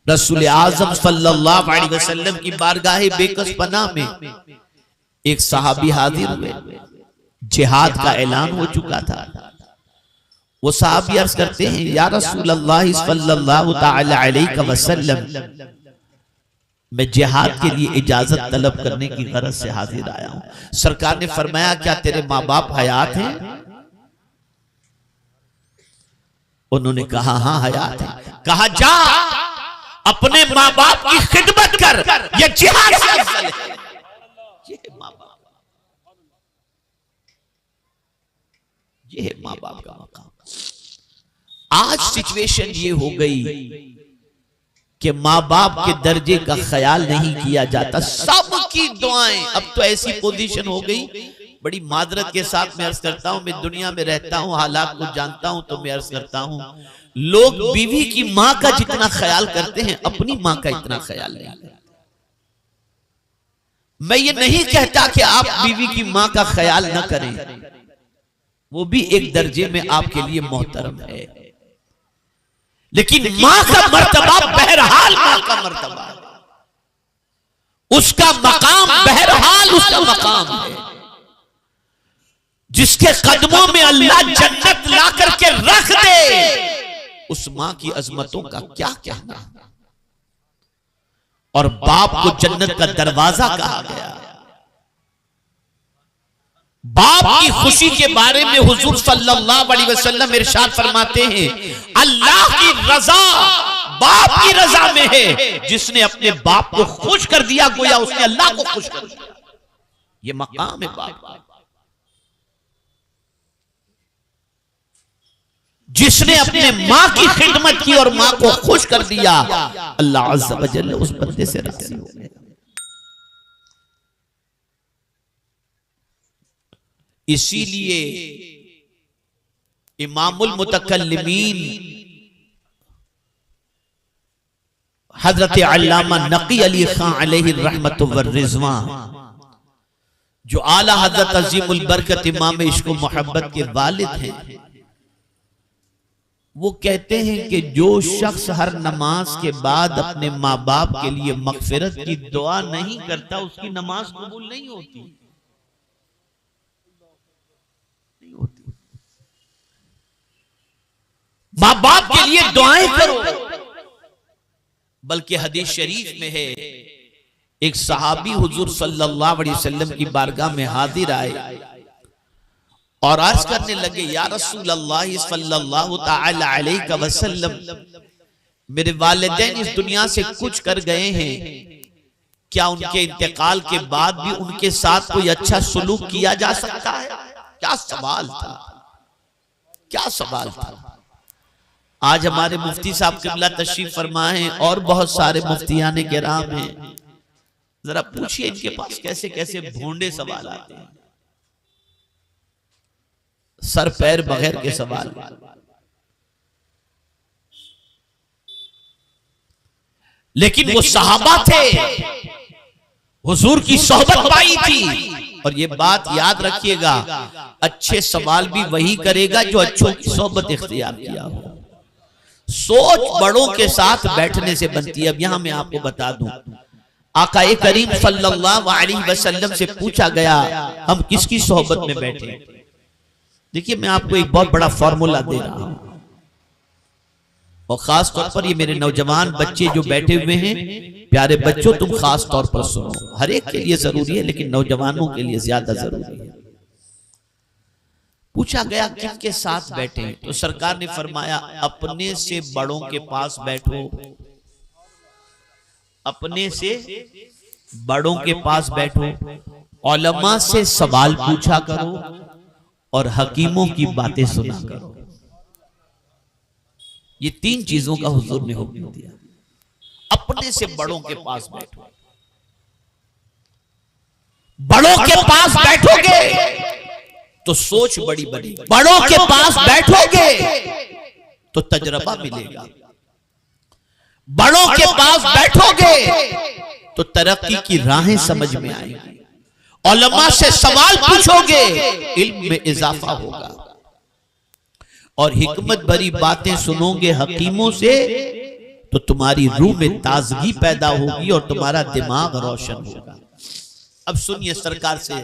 रसूल आज़म सल्लल्लाहु अलैहि वसल्लम की बारगाह बेकस पनाह में एक सहाबी हाजिर हुए। जिहाद का ऐलान हो चुका था। वो सहाबी अर्ज करते हैं, या रसूल अल्लाह सल्लल्लाहु तआला अलैहि वसल्लम, मैं जिहाद के लिए इजाजत तलब करने की गरज से हाजिर आया हूं। सरकार ने फरमाया, क्या तेरे माँ बाप हयात हैं? उन्होंने कहा, हाँ हयात है। कहा, जा अपने माँ बाप की खिदमत कर, ये जिहाद से अफजल है। ये है माँ बाप, ये है माँ बाप का मकाम। आज सिचुएशन ये हो गई कि माँ बाप के दर्जे का ख्याल नहीं किया जाता, सबकी दुआएं। अब तो ऐसी पोजीशन हो गई, बड़ी मादरत के साथ मैं अर्ज करता हूं, मैं दुनिया में रहता हूं, हालात को जानता हूं, तो मैं अर्ज करता हूं, लोग बीवी की मां का जितना ख्याल करते हैं, अपनी मां का इतना ख्याल नहीं करते। मैं ये नहीं कहता कि आप बीवी की मां का ख्याल न करें, वो भी एक दर्जे में आपके लिए मोहतरम है, लेकिन मां का मर्तबा बहरहाल मां का मर्तबा है, उसका मकाम बहरहाल उसका मकाम है। जिसके कदमों में अल्लाह जन्नत ला करके रख दे, उस मां की अजमतों का क्या कहना। और बाप को जन्नत का दरवाजा कहा गया। बाप की खुशी के बारे में हुजूर सल्लल्लाहु अलैहि वसल्लम इरशाद फरमाते हैं, अल्लाह की रजा बाप की रजा में है। जिसने अपने बाप को खुश कर दिया, गोया उसने अल्लाह को खुश कर दिया। ये मकाम है बाप का। जिसने अपने मां की खिदमत की और मां को खुश कर दिया, अल्लाह अज़्ज़ा व जल्ल उस बंदे से राज़ी हो गया। इसीलिए इमामुल मुतकल्लिमीन हजरत अल्लामा नकी अली खान अलैहि रहमतु व रिज़वान, जो आला हजरत अज़ीमुल बरकत इमाम इश्क व मोहब्बत के वालिद हैं, वो कहते हैं कि जो शख्स हर नमाज के बाद अपने माँ बाप के लिए मगफिरत की दुआ नहीं करता, उसकी नमाज कबूल नहीं होती। माँ बाप के लिए दुआएं करो। बल्कि हदीस शरीफ में है, एक सहाबी हुजूर सल्लल्लाहु अलैहि वसल्लम की बारगाह में हाजिर आए और अर्ज करने लगे, या रसूल अल्लाह सल्लल्लाहु तआला अलैहि वसल्लम, मेरे वालिदैन इस दुनिया से कुछ कर गए हैं, क्या उनके इंतकाल के बाद भी उनके साथ कोई अच्छा सुलूक किया जा सकता है? क्या सवाल था, क्या सवाल था। आज हमारे मुफ्ती साहब क़िबला तशरीफ फरमा हैं और बहुत सारे मुफ्तियाने किराम हैं। जरा पूछिए इनके पास कैसे कैसे भोंडे सवाल आते हैं, सर पैर बगैर के सवाल। लेकिन वो सहाबा थे, हुजूर की सोहबत पाई थी। और ये बात याद रखिएगा, अच्छे सवाल भी वही करेगा जो अच्छों की सोहबत इख्तियार किया हो। सोच बड़ों के साथ बैठने से बनती है। अब यहां मैं आपको बता दूं, आकाए करीम सल्लल्लाहु अलैहि वसल्लम से पूछा गया, हम किसकी सोहबत में बैठे? देखिए, मैं आपको एक बहुत बड़ा फॉर्मूला दे रहा हूं, और खास तौर पर ये मेरे नौजवान बच्चे जो बैठे हुए हैं, प्यारे बच्चों, तुम खास तौर पर सुनो। हर एक के लिए जरूरी है, लेकिन नौजवानों के लिए ज्यादा जरूरी है। पूछा गया किसके साथ बैठे, तो सरकार ने फरमाया, अपने से बड़ों के पास बैठो, अपने से बड़ों के पास बैठो, उलमा से सवाल पूछा करो और हकीमों की बातें सुना करो। ये तीन चीजों का हुजूर ने हुक्म दिया। अपने से बड़ों के पास बैठो, बड़ों के पास बैठोगे तो सोच बड़ी बड़ी, बड़ों के पास बैठोगे तो तजर्बा मिलेगा, बड़ों के पास बैठोगे तो तरक्की की राहें समझ में आएंगी, उलमा से सवाल पूछोगे इल्म में इजाफा होगा, और हिकमत भरी बातें सुनोगे हकीमों से तो तुम्हारी रूह में ताजगी पैदा होगी और तुम्हारा दिमाग रोशन होगा। अब सुनिए, सरकार से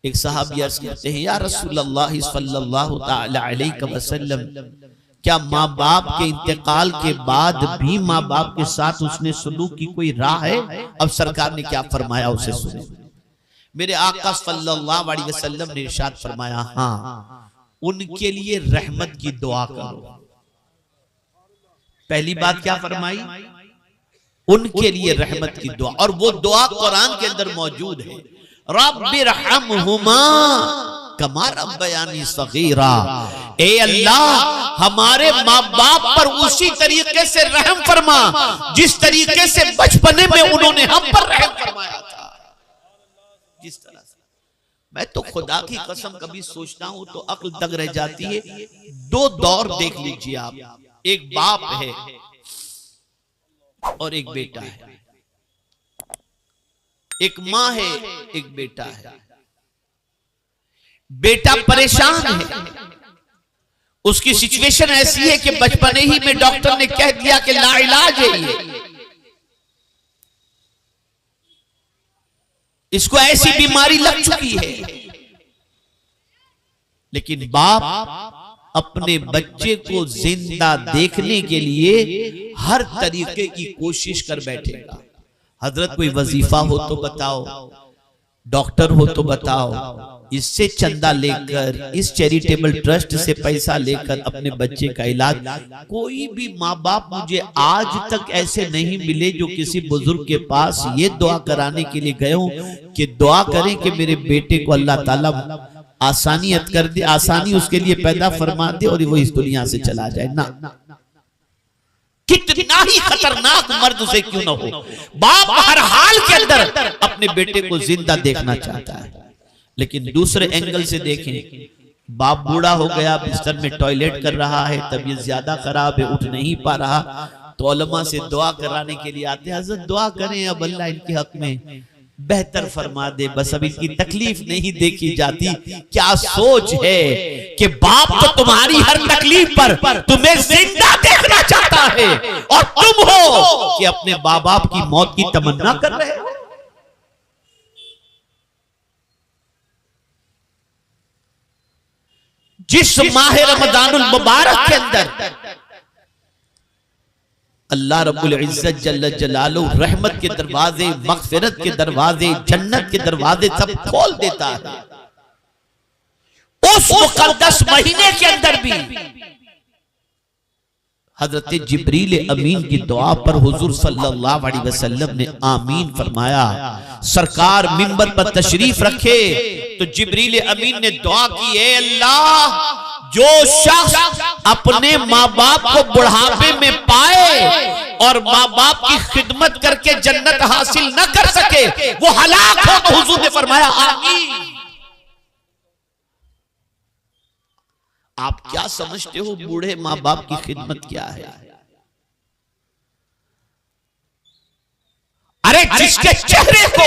एक सहाबी अर्ज करते हैं, या रसूल अल्लाह सल्लल्लाहु तआला अलैहि वसल्लम, क्या माँ बाप के इंतकाल के बाद भी माँ बाप के साथ उसने सुलूक की कोई राह है? अब सरकार ने क्या फरमाया उसे सुने। मेरे आका सल्लल्लाहु अलैहि वसल्लम ने इरशाद फरमाया, हाँ, उनके लिए रहमत की दुआ करो। पहली बात क्या फरमाई? उनके लिए रहमत की दुआ, और वो दुआ कुरान के अंदर मौजूद है, रब्बिरहमहुमा कमा रब्बयानी सगीरा। ए अल्लाह, हमारे माँ बाप पर उसी तरीके से रहम फरमा जिस तरीके से बचपने में उन्होंने हम पर रहम फरमाया था। जिस तरह से मैं तो खुदा की कसम कभी सोचता हूं तो अक्ल दंग रह जाती है। दो दौर देख लीजिए आप, एक बाप है और एक बेटा है, एक माँ है, एक बेटा है। बेटा परेशान है, उसकी सिचुएशन ऐसी है कि बचपन ही में डॉक्टर ने कह दिया कि लाइलाज है ये, इसको ऐसी बीमारी लग चुकी है। लेकिन बाप अपने बच्चे को जिंदा देखने के लिए हर तरीके की कोशिश कर बैठेगा। हजरत कोई वजीफा हो तो बताओ, डॉक्टर हो तो बताओ, इससे चंदा लेकर, इस चैरिटेबल ट्रस्ट से पैसा लेकर अपने बच्चे का इलाज। कोई भी माँ बाप मुझे आज तक ऐसे नहीं मिले जो किसी बुजुर्ग के पास ये दुआ कराने के लिए गए हो कि दुआ करें कि मेरे बेटे को अल्लाह ताला आसानियत कर दे, आसानी उसके लिए पैदा फरमा दे और वो इस दुनिया से चला जाए ना। कितना ही खतरनाक मर्द से क्यों ना हो, बाप हर हाल के अंदर अपने बेटे को जिंदा देखना चाहता है। लेकिन दूसरे एंगल से देखें, बाप बूढ़ा हो गया, बिस्तर में टॉयलेट कर रहा है, तबीयत ज्यादा खराब है, उठ नहीं पा रहा, तो उलमा से दुआ कराने के लिए आते हैं, हज़रत दुआ करें अब अल्लाह इनके हक में बेहतर फरमा दे, बस अब इनकी तकलीफ नहीं देखी जाती। क्या सोच है कि बाप तो तुम्हारी हर तकलीफ पर तुम्हें जिंदा देखना चाहता है और तुम हो कि अपने माँ बाप की मौत की तमन्ना कर रहे हो। जिस माह रमजानुल मुबारक के अंदर अल्लाह रब्बुल इज्जत जल्ल जलालुहु रहमत के दरवाजे, मग़फ़िरत के दरवाजे, जन्नत के दरवाजे सब खोल देता है, उस मुक़द्दस महीने के अंदर भी हजरत जिब्रील अमीन की दुआ पर हुजूर सल्लल्लाहु अलैहि वसल्लम ने आमीन फरमाया। सरकार मिंबर पर तशरीफ रखे तो जिब्रील अमीन ने दुआ की, ए अल्लाह, जो शख्स अपने माँ बाप को बुढ़ापे में पाए और माँ बाप की खिदमत करके जन्नत हासिल न कर सके वो हलाक हो। तो हुजूर ने फरमाया आमीन। आप क्या समझते हो बूढ़े माँ बाप की खिदमत क्या है? अरे जिसके चेहरे को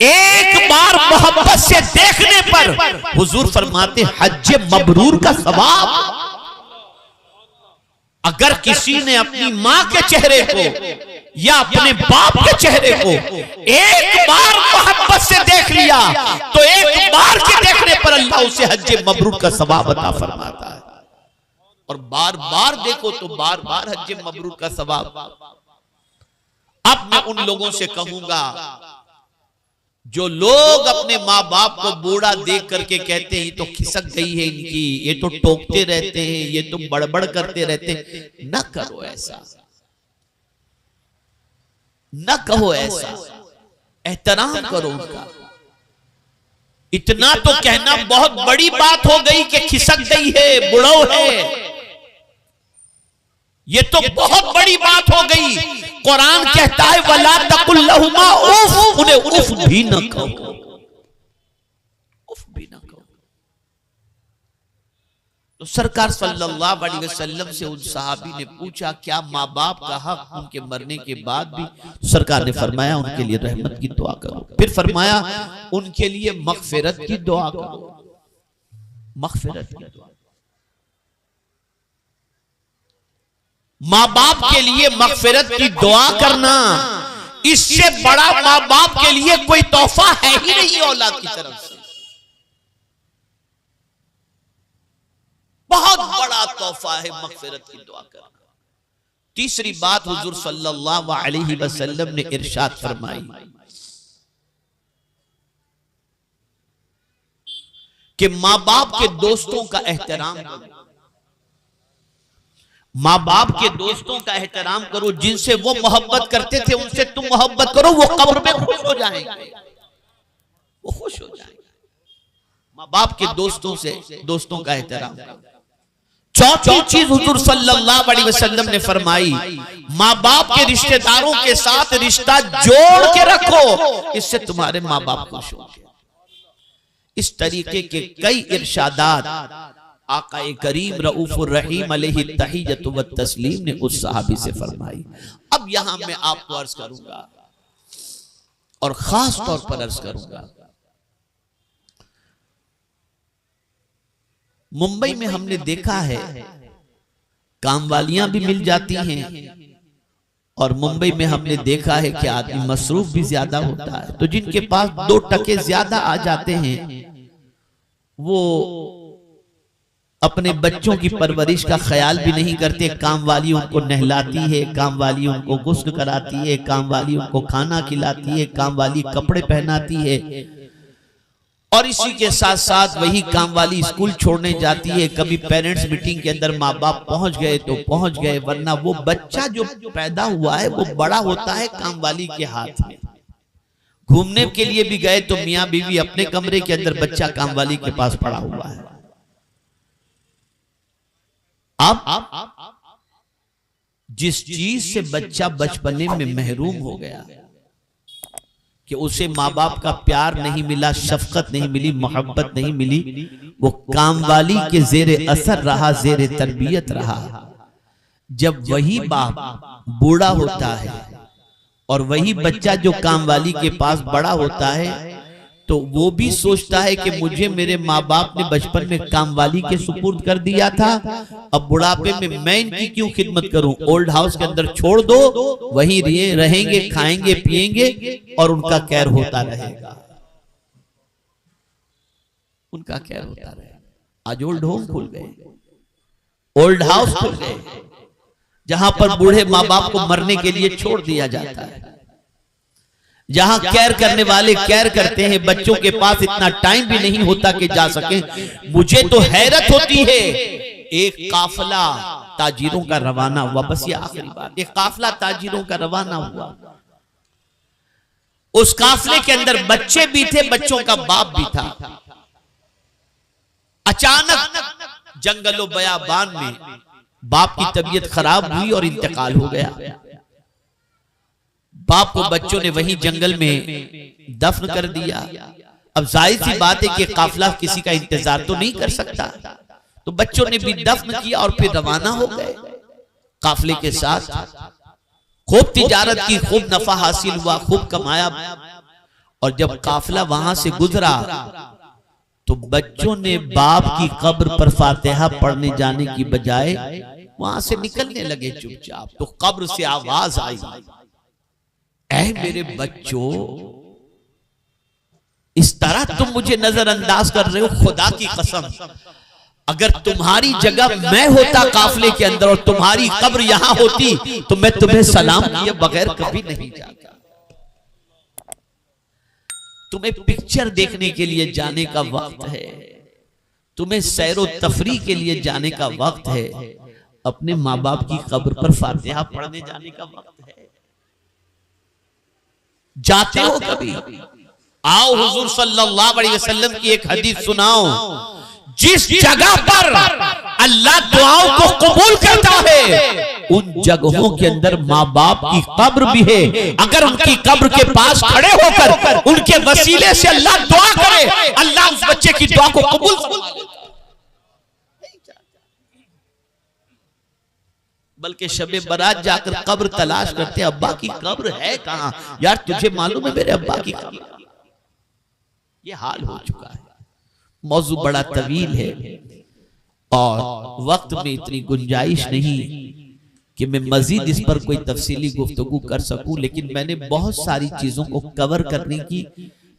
एक बार मोहब्बत से देखने पर हुजूर फरमाते हज मबरूर का सवाब। अगर किसी ने अपनी माँ के चेहरे को या अपने बाप के चेहरे को एक बार मोहब्बत से देख लिया तो एक बार के देखने पर अल्लाह उसे हज मबरूर का सवाब अता फरमाता है, और बार बार देखो तो बार बार हज मबरूर का सवाब। अब मैं उन लोगों से कहूंगा जो लोग अपने माँ बाप को बूढ़ा देख करके कहते हैं ये तो खिसक गई है इनकी, ये तो टोकते रहते हैं, ये तो बड़बड़ करते रहते हैं, न करो ऐसा, न कहो ऐसा, एहतराम करो उनका। इतना तो कहना बहुत बड़ी बात हो गई कि खिसक गई है, बुढ़ो है, ये तो बहुत बड़ी बात हो गई। कुरान कहता है वला तकुल लहुमा उफ, उन्हें उफ भी न कहो, उफ भी न कहो। तो सरकार सल्लल्लाहु अलैहि वसल्लम से उन सहाबी ने पूछा क्या माँ बाप का हक उनके मरने के बाद भी? सरकार ने फरमाया उनके लिए रहमत की दुआ करो, फिर फरमाया उनके लिए मग़फ़िरत की दुआ करो, मग़फ़िरत की दुआ। माँ बाप के लिए मगफिरत की दुआ करना, इससे बड़ा माँ बाप के लिए कोई तोहफा है ही नहीं औलाद की तरफ से। बहुत बड़ा तोहफा है मगफिरत की दुआ करना। तीसरी बात हुजूर सल्लल्लाहु अलैहि वसल्लम ने इरशाद फरमाई कि माँ बाप के दोस्तों का एहतराम करो, माँ बाप के दोस्तों का एहतराम करो, जिनसे वो मोहब्बत करते थे उनसे तुम मोहब्बत करो, वो कब्र में खुश हो जाएंगे, वो खुश हो जाएंगे। माँ बाप के दोस्तों का एहतराम करो। चौथी चीज हुजूर सल्लल्लाहु अलैहि वसल्लम ने फरमाई, माँ बाप के रिश्तेदारों के साथ रिश्ता जोड़ के रखो, इससे तुम्हारे माँ बाप खुश होंगे। इस तरीके के कई इरशादात आकाए करीम रऊफुर रहीम अलैहि तहियतु व तस्लीम ने उस सहाबी से फरमाई। अब यहां मैं आपको अर्ज करूंगा और खास तौर पर अर्ज करूंगा, मुंबई में हमने देखा है कामवालियां भी मिल जाती हैं, और मुंबई में हमने देखा है कि आदमी मसरूफ भी ज्यादा होता है, तो जिनके पास 2 टके ज्यादा आ जाते हैं वो अपने बच्चों की परवरिश का ख्याल भी नहीं करते। काम वाली उनको नहलाती है, काम वाली उनको गुस्ल कराती है, काम वाली उनको खाना खिलाती है, काम वाली कपड़े पहनाती है, और इसी के साथ साथ वही काम वाली स्कूल छोड़ने जाती है। कभी पेरेंट्स मीटिंग के अंदर माँ बाप पहुंच गए तो पहुंच गए, वरना वो बच्चा जो पैदा हुआ है वो बड़ा होता है काम वाली के हाथ में। घूमने के लिए भी गए तो मियाँ बीवी अपने कमरे के अंदर, बच्चा काम वाली के पास पड़ा हुआ है। अब जिस चीज से बच्चा बचपने में महरूम हो गया कि उसे माँ बाप का प्यार नहीं मिला, शफकत नहीं मिली, मोहब्बत नहीं मिली, वो कामवाली के जेरे असर रहा, जेरे तरबियत रहा। जब वही बाप बूढ़ा होता है और वही बच्चा जो कामवाली के पास बड़ा होता है, तो वो भी सोचता है कि मुझे मेरे माँ बाप ने बचपन में कामवाली के सुपुर्द कर दिया था, अब बुढ़ापे में मैं इनकी क्यों खिदमत करूं। ओल्ड हाउस के अंदर छोड़ दो, वहीं रहेंगे, खाएंगे पिएंगे और उनका कैर होता रहेगा, उनका कैर होता रहेगा। आज ओल्ड होम खुल गए, ओल्ड हाउस खुल गए, जहां पर बूढ़े माँ बाप को मरने के लिए छोड़ दिया जाता है, जहां केयर करने वाले केयर करते हैं, बच्चों के पास इतना टाइम भी नहीं होता कि जा सके। मुझे तो हैरत होती है, एक काफिला ताजिरों का रवाना हुआ, बस ये आखिरी बात, एक काफिला ताजिरों का रवाना हुआ, उस काफिले के अंदर बच्चे भी थे, बच्चों का बाप भी था। अचानक जंगलो बयाबान में बाप की तबीयत खराब हुई और इंतकाल हो गया। बाप को बच्चों ने वहीं जंगल में दफन कर दिया। अब जाहिर सी बात है कि काफिला किसी का इंतजार तो नहीं कर सकता, तो बच्चों ने भी दफन किया और फिर रवाना हो गए काफिले के साथ। खूब तिजारत की, खूब नफा हासिल हुआ, खूब कमाया, और जब काफिला वहां से गुजरा तो बच्चों ने बाप की कब्र पर फातिहा पढ़ने जाने की बजाय वहां से निकलने लगे चुपचाप। तो कब्र से आवाज आई, ऐ मेरे बच्चों, इस तरह तुम मुझे नजरअंदाज कर रहे हो, खुदा की कसम अगर तुम्हारी जगह मैं होता काफिले के अंदर और तुम्हारी कब्र यहां होती तो मैं तुम्हें सलाम किए बगैर कभी नहीं जाता। तुम्हें पिक्चर देखने के लिए जाने का वक्त है, तुम्हें सैरो तफरी के लिए जाने का वक्त है, अपने माँ बाप की कब्र पर फातिहा पढ़ने जाने का वक्त है। जाते हो कभी? आओ हुजूर सल्लल्लाहु अलैहि वसल्लम की एक हदीस सुनाओ, जिस जगह पर अल्लाह दुआओं को कबूल करता है उन जगहों के अंदर माँ बाप की कब्र भी है। अगर उनकी कब्र के पास खड़े होकर उनके वसीले से अल्लाह दुआ करे, अल्लाह उस बच्चे की दुआ को कबूल फरमाए। बल्कि शबे बारात जाकर कब्र तलाश करते, अब्बा की कब्र है कहां यार, तुझे मालूम है मेरे अब्बा की कब्र। ये हाल हो चुका है। मौजू बड़ा तवील है और वक्त में इतनी गुंजाइश नहीं कि मैं मजीद इस पर कोई तफसीली गुफ्तगू कर सकूं, लेकिन मैंने बहुत सारी चीजों को कवर करने की,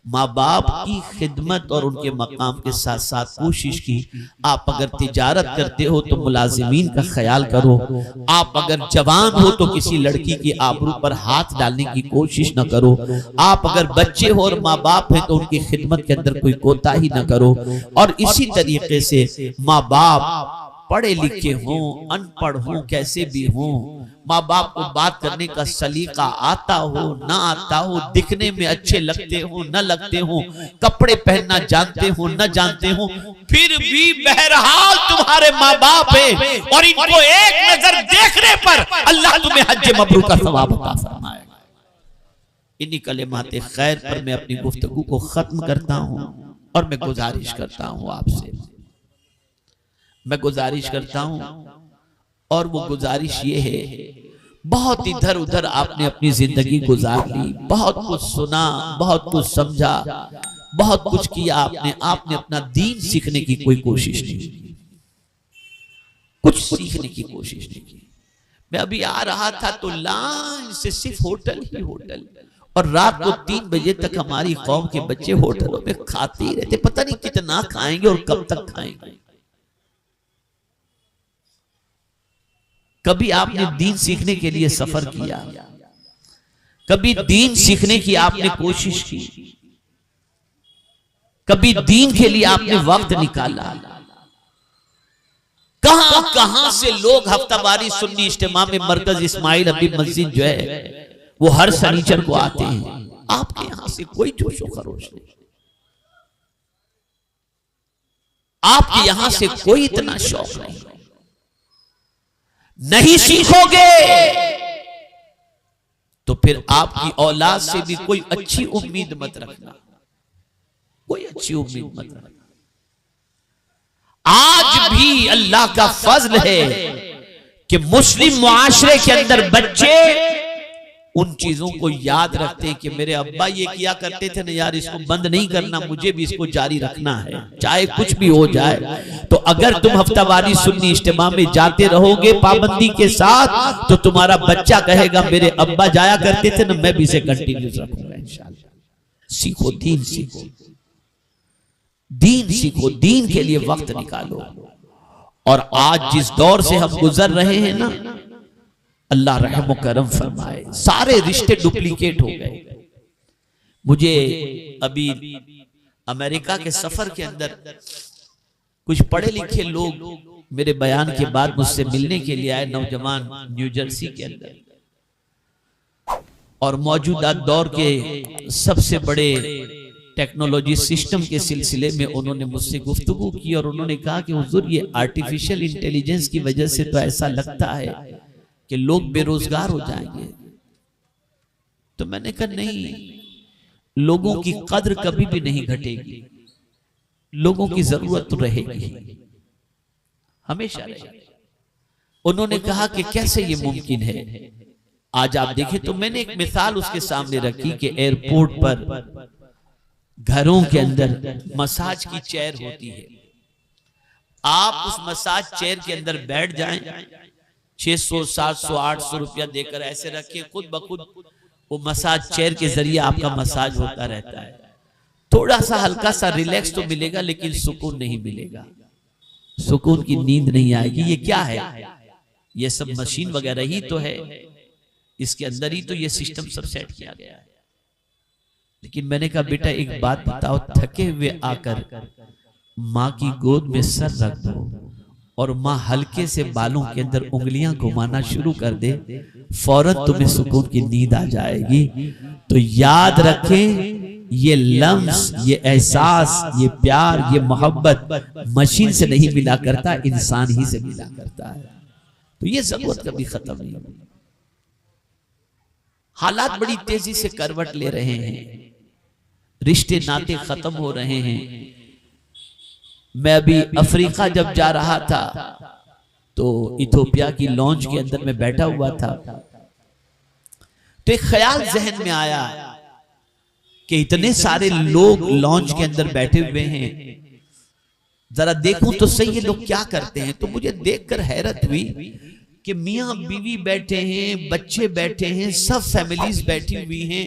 माँ बाप की खिदमत और उनके मकाम के साथ साथ कोशिश की। आप अगर तिजारत करते हो तो मुलाजिमीन का ख्याल करो, आप अगर जवान हो तो किसी लड़की की आबरू पर हाथ डालने की कोशिश न करो, आप अगर बच्चे हो और माँ बाप है तो उनकी खिदमत के अंदर कोई कोताही न करो। और इसी तरीके से माँ बाप पढ़े लिखे हों अनपढ़ हों कैसे भी हों, माँ बाप को बात करने का सलीका आता हो ना आता हो, दिखने में अच्छे लगते हो न लगते हो, कपड़े पहनना जानते हो न जानते हो, फिर भी बहरहाल तुम्हारे माँ बाप है और इनको एक नजर देखने पर अल्लाह तुम्हें हज मबरूर का सवाब अता फरमाएगा। इन्हीं कलिमाते खैर पर मैं अपनी गुफ्तगू को खत्म करता हूँ और मैं गुजारिश करता हूँ आपसे, मैं गुजारिश करता हूं और वो गुजारिश ये है, बहुत इधर उधर आपने अपनी जिंदगी गुजार ली, बहुत कुछ सुना, बहुत कुछ समझा, बहुत कुछ किया आपने अपना दीन सीखने की कोई कोशिश नहीं की, कुछ सीखने की कोशिश नहीं की। मैं अभी आ रहा था तो लाइन से सिर्फ होटल ही होटल, और रात को 3 बजे तक हमारी कौम के बच्चे होटलों में खाते ही रहते, पता नहीं कितना खाएंगे और कब तक खाएंगे। कभी आपने दीन सीखने के लिए सफर किया, कभी दीन सीखने की आपने कोशिश की, कभी दीन के लिए आपने वक्त निकाला? कहां कहां से लोग हफ्तावारी सुन्नी इज्तिमा में मरकज इस्माइल अबी मस्जिद जो है वो हर शनिचर को आते हैं, आपके यहां से कोई जोशो खरोश नहीं, आपके यहां से कोई इतना शौक नहीं। नहीं सीखोगे तो फिर आपकी औलाद से भी कोई अच्छी उम्मीद मत रखना, कोई अच्छी उम्मीद मत रखना। आज भी अल्लाह का फजल है कि मुस्लिम मुआशरे के अंदर बच्चे उन चीजों को याद रखते हैं कि मेरे अब्बा ये किया करते थे ना यार, इसको बंद नहीं करना, मुझे भी इसको जारी रखना है चाहे कुछ भी हो जाए। तो अगर तुम हफ्तावारी सुन्नी इज्तिमा में जाते रहोगे पाबंदी के साथ तो तुम्हारा बच्चा कहेगा मेरे अब्बा जाया करते थे ना, मैं भी इसे कंटिन्यूस रखूंगा इंशाल्लाह। सीखो, दीन सीखो, दीन सीखो, दीन के लिए वक्त निकालो। और आज जिस दौर से हम गुजर रहे हैं ना, अल्लाह रहम करम फरमाए, सारे रिश्ते डुप्लीकेट हो गए। मुझे अभी अमेरिका के सफर के अंदर कुछ पढ़े लिखे लोग मेरे बयान के बाद मुझसे मिलने के लिए आए, नौजवान न्यू जर्सी के अंदर, और मौजूदा दौर के सबसे बड़े टेक्नोलॉजी सिस्टम के सिलसिले में उन्होंने मुझसे गुफ्तगू की और उन्होंने कहा कि हुजूर ये आर्टिफिशियल इंटेलिजेंस की वजह से तो ऐसा लगता है कि लोग बेरोजगार हो जाएंगे। तो मैंने कहा नहीं, लोगों की कद्र कभी भी नहीं घटेगी, लोगों की जरूरत तो रहेगी, हमेशा रहेगी। उन्होंने कहा कि कैसे ये मुमकिन है। आज आप देखें तो मैंने एक मिसाल उसके सामने रखी कि एयरपोर्ट पर घरों के अंदर मसाज की चेयर होती है, आप उस मसाज चेयर के अंदर बैठ जाएं, 600, 700, 800 रुपया देकर ऐसे रखिए, खुद ब खुद वो मसाज चेयर के जरिए आपका मसाज होता रहता है। थोड़ा सा हल्का सा रिलैक्स तो मिलेगा लेकिन सुकून नहीं मिलेगा, सुकून की नींद नहीं आएगी। ये क्या है? ये सब मशीन वगैरह ही तो है, इसके अंदर ही तो ये सिस्टम सब सेट किया गया है। लेकिन मैंने कहा बेटा एक बात बताओ, थके हुए आकर माँ की गोद में सर रख दो और माँ हल्के से बालों के अंदर उंगलियां घुमाना शुरू कर दे, फौरन तुम्हें सुकून की नींद आ जाएगी। तो याद रखें, ये लम्स, ये एहसास, ये प्यार, ये मोहब्बत मशीन से नहीं मिला करता, इंसान ही से मिला करता है। तो ये जरूरत कभी खत्म नहीं होगी। हालात बड़ी तेजी से करवट ले रहे हैं, रिश्ते नाते खत्म हो रहे हैं। मैं अभी अफ्रीका जब जा रहा था तो इथोपिया की लॉन्च के अंदर मैं बैठा हुआ था, तो एक ख्याल जहन में आया कि इतने सारे लोग लॉन्च के अंदर बैठे हुए हैं, जरा देखूं तो सही ये लोग क्या करते हैं। तो मुझे देखकर हैरत हुई कि मियाँ बीवी बैठे हैं, बच्चे बैठे हैं, सब फैमिलीज बैठी हुई हैं,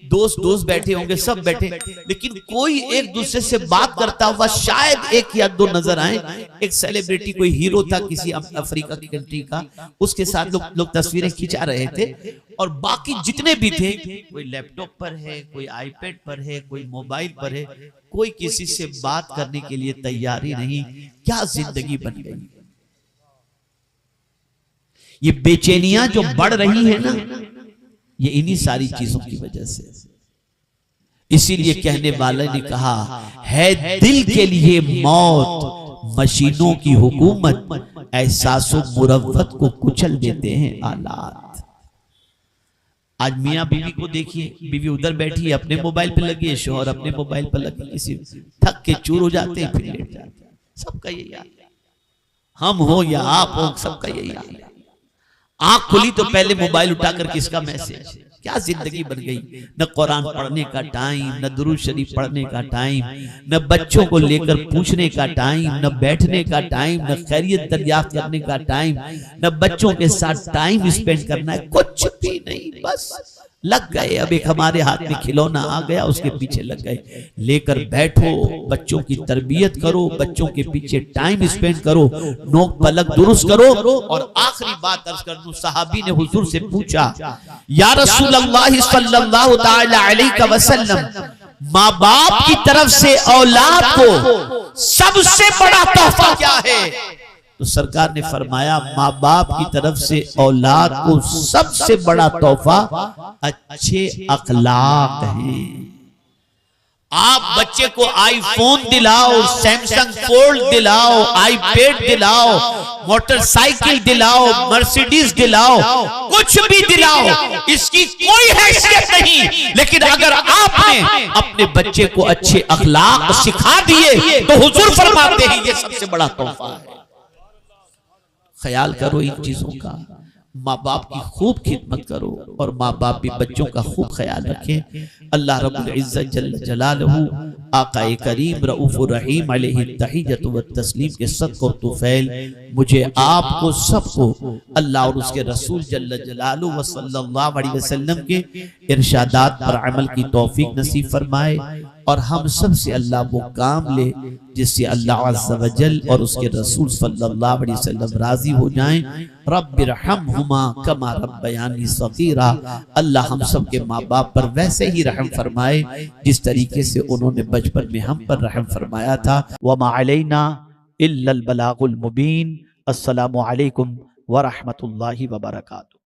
दोस्त बैठे होंगे, सब बैठे, लेकिन कोई एक दूसरे से बात करता हुआ शायद एक या दो नजर आए। एक सेलिब्रिटी, कोई हीरो था किसी अफ्रीका की कंट्री का, उसके साथ लोग तस्वीरें खिंचा रहे थे, और बाकी जितने भी थे, कोई लैपटॉप पर है, कोई आईपैड पर है, कोई मोबाइल पर है, कोई किसी से बात करने के लिए तैयार ही नहीं। क्या जिंदगी बन गई। ये बेचैनियां जो बढ़ रही है ना, ये इन्हीं सारी चीजों की वजह से। इसीलिए कहने वाले ने कहा है, दिल के लिए मौत, मशीनों की हुकूमत, एहसासों मुरव्वत को कुचल देते हैं आलात। आज मियाँ बीवी को देखिए, बीवी उधर बैठी है अपने मोबाइल पे लगी है, शौहर अपने मोबाइल पर लगे, किसी थक के चूर हो जाते हैं, फिर लेट जाते हैं। सबका यही हाल है, हम हो या आप हो, सबका यही हाल है। आंख खुली तो पहले मोबाइल उठाकर किसका मैसेज। क्या जिंदगी बन गई। न कुरान पढ़ने का टाइम, न दुरूद शरीफ पढ़ने का टाइम, न बच्चों को लेकर पूछने का टाइम, न बैठने का टाइम, न खैरियत दरियाफ्त करने का टाइम, न बच्चों के साथ टाइम स्पेंड करना है, कुछ भी नहीं। बस लग गए, अब एक हमारे हाथ में खिलौना आ गया, उसके पीछे लग गए। लेकर बैठो, बच्चों की तरबियत करो, बच्चों के पीछे टाइम स्पेंड करो, नोक पलक दुरुस्त करो। और आखिरी बात अर्ज कर दूं, सहाबी ने हुजूर से पूछा, या रसूलल्लाह सल्लल्लाहु तआला अलैहि वसल्लम, माँ बाप की तरफ से औलाद को सबसे बड़ा तोहफा क्या है? तो सरकार ने फरमाया, माँ बाप की तरफ से औलाद को सबसे बड़ा तोहफा अच्छे अखलाक हैं। आप बच्चे को आईफोन दिलाओ, सैमसंग फोल्ड दिलाओ, आईपैड दिलाओ, मोटरसाइकिल दिलाओ, मर्सिडीज दिलाओ, कुछ भी दिलाओ, इसकी कोई हैसियत नहीं। लेकिन अगर आपने अपने बच्चे को अच्छे अखलाक सिखा दिए तो हुजूर फरमाते हैं ये सबसे बड़ा तोहफा है। ख्याल करो इन चीजों का, माँ बाप की खूब खिदमत करो, और माँ बाप भी बच्चों का खूब ख्याल रखें। अल्लाह रब्बुल इज्जत जल्ल जलालहू, आकाए करीम रऊफुर रहीम अलैहि तहियतु व तस्लीम के सदक़ और तुफैल मुझे, आपको, सबको अल्लाह और उसके रसूल जल्ल जलालहू व सल्लल्लाहु अलैहि वसल्लम के इरशादात पर अमल की तौफीक नसीब फरमाए, और हम सब से अल्लाह वो काम ले जिससे अल्लाह अज़्ज़ व जल और उसके रसूल सल्लल्लाहु अलैहि वसल्लम राजी हो जाएं। रब्बिरहमहुमा कमा रब्बयानी सगीरा। अल्लाह हम सब के माँ बाप पर वैसे ही रहम फरमाए जिस तरीके से उन्होंने बचपन में हम पर रहम फरमाया था। वमा अलैना इल्लल बलागुल मुबीन। अस्सलामु अलैकुम व रहमतुल्लाहि व बरकातुहू।